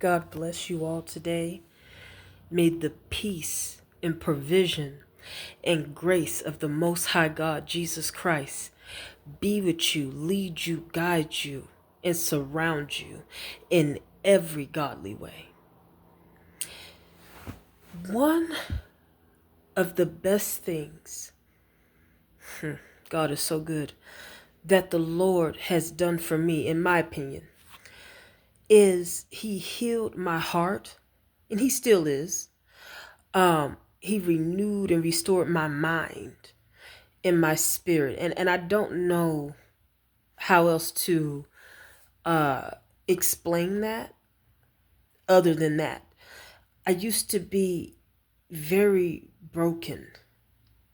God bless you all today. May the peace and provision and grace of the Most High God, Jesus Christ, be with you, lead you, guide you, and surround you in every godly way. One of the best things, God is so good, that the Lord has done for me, in my opinion, is He healed my heart, and He still is. He renewed and restored my mind and my spirit. And I don't know how else to explain that other than that. I used to be very broken,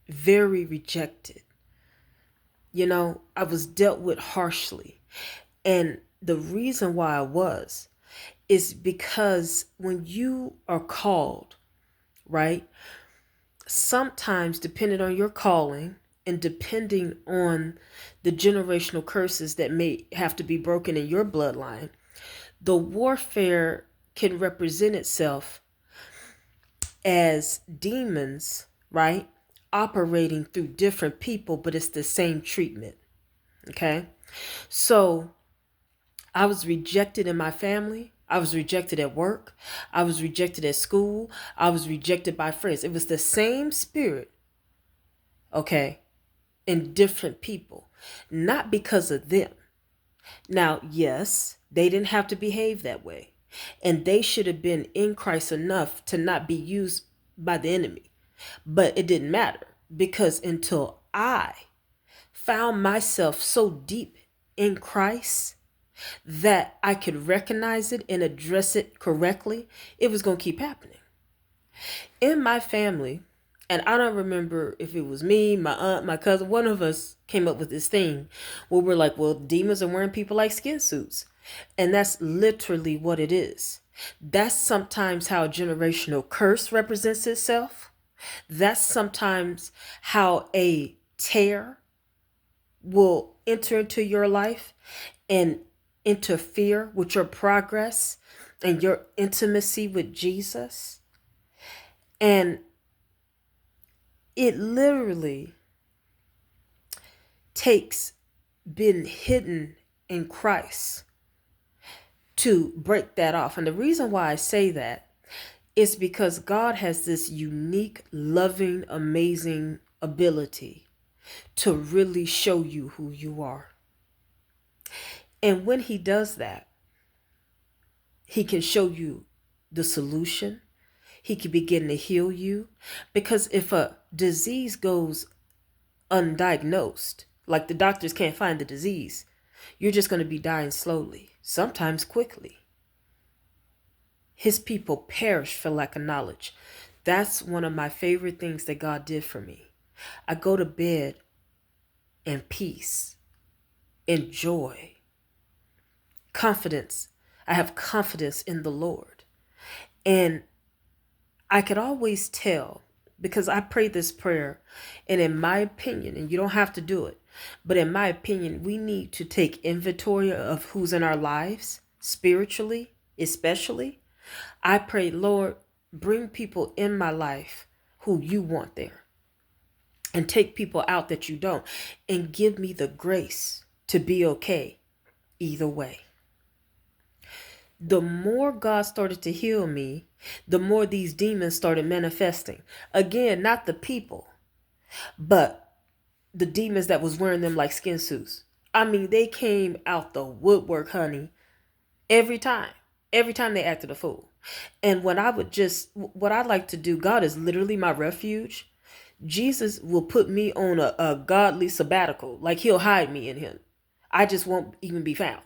very rejected. I was dealt with harshly. And the reason why I was is because when you are called, right? Sometimes, depending on your calling and depending on the generational curses that may have to be broken in your bloodline, the warfare can represent itself as demons, right? Operating through different people, but it's the same treatment. Okay. So I was rejected in my family. I was rejected at work. I was rejected at school. I was rejected by friends. It was the same spirit, okay, in different people, not because of them. Now, yes, they didn't have to behave that way, and they should have been in Christ enough to not be used by the enemy. But it didn't matter because until I found myself so deep in Christ that I could recognize it and address it correctly, it was going to keep happening. In my family, and I don't remember if it was me, my aunt, my cousin, one of us came up with this thing where we're like, well, demons are wearing people like skin suits. And that's literally what it is. That's sometimes how a generational curse represents itself. That's sometimes how a tear will enter into your life and interfere with your progress and your intimacy with Jesus. And it literally takes being hidden in Christ to break that off. And the reason why I say that is because God has this unique, loving, amazing ability to really show you who you are. And when He does that, He can show you the solution. He can begin to heal you. Because if a disease goes undiagnosed, like the doctors can't find the disease, you're just going to be dying slowly, sometimes quickly. His people perish for lack of knowledge. That's one of my favorite things that God did for me. I go to bed in peace, in joy, confidence. I have confidence in the Lord. And I could always tell, because I prayed this prayer, and in my opinion, and you don't have to do it, but in my opinion, we need to take inventory of who's in our lives, spiritually, especially. I prayed, Lord, bring people in my life who you want there, and take people out that you don't, and give me the grace to be okay either way. The more God started to heal me, the more these demons started manifesting. Again, not the people, but the demons that was wearing them like skin suits. I mean, they came out the woodwork, honey, every time. Every time they acted a fool. And what I like to do, God is literally my refuge. Jesus will put me on a godly sabbatical. Like He'll hide me in Him. I just won't even be found.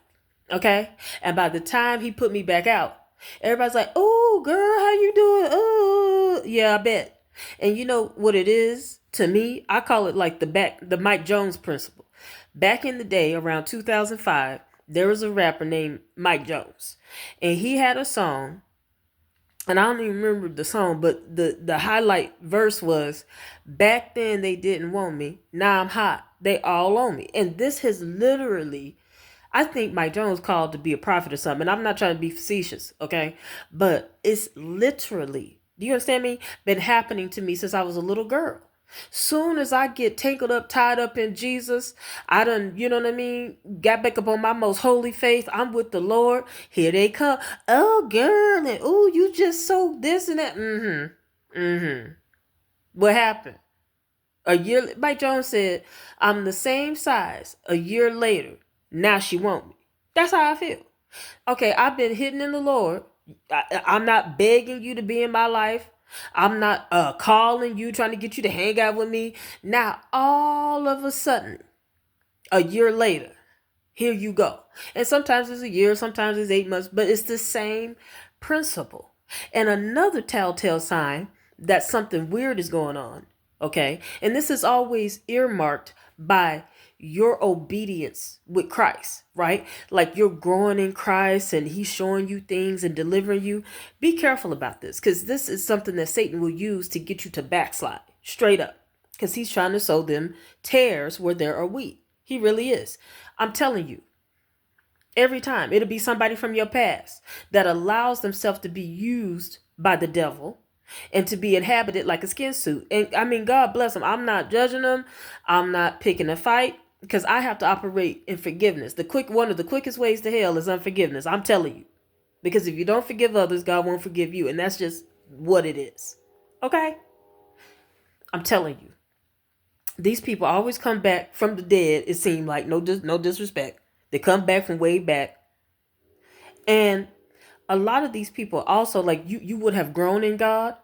Okay? And by the time He put me back out, everybody's like, oh, girl, how you doing? Oh, yeah, I bet. And you know what it is to me? I call it like the Mike Jones principle. Back in the day, around 2005, there was a rapper named Mike Jones. And he had a song, and I don't even remember the song, but the highlight verse was, back then they didn't want me, now I'm hot, they all on me. And this has literally, I think Mike Jones called to be a prophet or something. And I'm not trying to be facetious, okay? But it's literally, do you understand me? Been happening to me since I was a little girl. Soon as I get tangled up, tied up in Jesus, I done, you know what I mean? Got back up on my most holy faith. I'm with the Lord. Here they come. Oh, girl. And oh, you just so this and that. Mm-hmm. Mm-hmm. What happened? A year, Mike Jones said, I'm the same size a year later. Now she want me. That's how I feel. Okay, I've been hidden in the Lord. I'm not begging you to be in my life. I'm not calling you, trying to get you to hang out with me. Now, all of a sudden, a year later, here you go. And sometimes it's a year, sometimes it's 8 months, but it's the same principle. And another telltale sign that something weird is going on, okay? And this is always earmarked by your obedience with Christ, right? Like you're growing in Christ and he's showing you things and delivering you. Be careful about this because this is something that Satan will use to get you to backslide straight up because he's trying to sow them tares where there are wheat. He really is. I'm telling you, every time it'll be somebody from your past that allows themselves to be used by the devil and to be inhabited like a skin suit. And I mean, God bless them. I'm not judging them. I'm not picking a fight because I have to operate in forgiveness. One of the quickest ways to hell is unforgiveness. I'm telling you, because if you don't forgive others, God won't forgive you. And that's just what it is. Okay. I'm telling you, these people always come back from the dead. It seemed like no disrespect. They come back from way back. And a lot of these people also, like you would have grown in God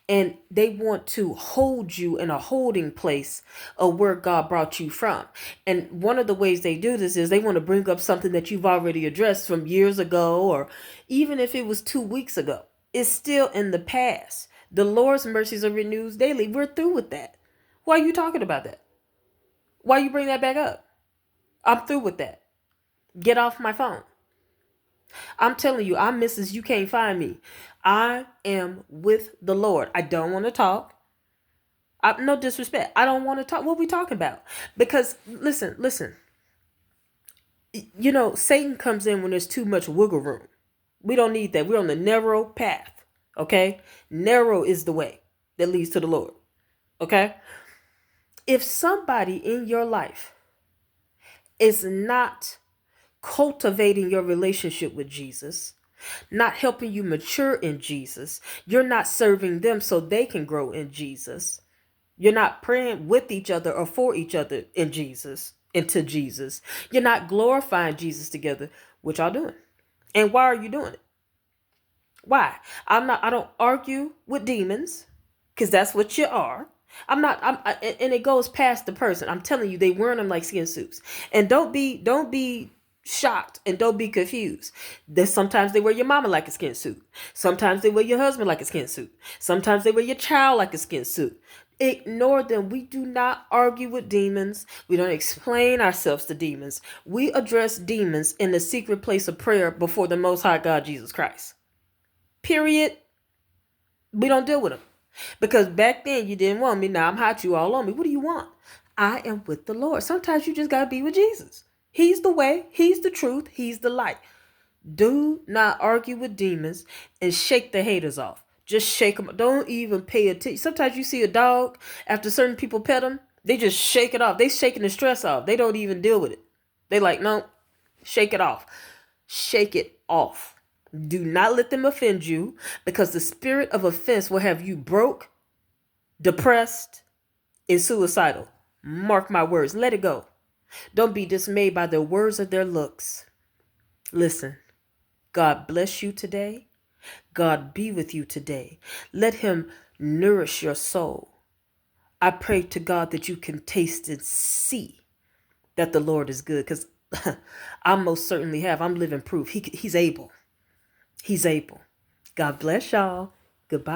and they want to hold you in a holding place of where God brought you from. And one of the ways they do this is they want to bring up something that you've already addressed from years ago, or even if it was 2 weeks ago, it's still in the past. The Lord's mercies are renewed daily. We're through with that. Why are you talking about that? Why you bring that back up? I'm through with that. Get off my phone. I'm telling you, I'm Mrs. You Can't Find Me. I am with the Lord. I don't want to talk. No disrespect. I don't want to talk. What are we talking about? Because listen. You know, Satan comes in when there's too much wiggle room. We don't need that. We're on the narrow path. Okay? Narrow is the way that leads to the Lord. Okay? If somebody in your life is not cultivating your relationship with Jesus, not helping you mature in Jesus, you're not serving them so they can grow in Jesus, you're not praying with each other or for each other in Jesus, into Jesus, you're not glorifying Jesus together, what y'all doing? And why are you doing it? Why? I don't argue with demons because that's what you are. And it goes past the person. I'm telling you, they wearing them like skin suits. And don't be shocked and don't be confused. That sometimes they wear your mama like a skin suit. Sometimes they wear your husband like a skin suit. Sometimes they wear your child like a skin suit. Ignore them. We do not argue with demons. We don't explain ourselves to demons. We address demons in the secret place of prayer before the Most High God, Jesus Christ. Period. We don't deal with them. Because back then you didn't want me. Now I'm hot, you all on me. What do you want? I am with the Lord. Sometimes you just got to be with Jesus. He's the way. He's the truth. He's the light. Do not argue with demons and shake the haters off. Just shake them. Don't even pay attention. Sometimes you see a dog, after certain people pet them, they just shake it off. They shaking the stress off. They don't even deal with it. They like, no, shake it off. Shake it off. Do not let them offend you, because the spirit of offense will have you broke, depressed, and suicidal. Mark my words. Let it go. Don't be dismayed by their words or their looks. Listen, God bless you today. God be with you today. Let him nourish your soul. I pray to God that you can taste and see that the Lord is good, because I most certainly have. I'm living proof. He's able. He's able. God bless y'all. Goodbye.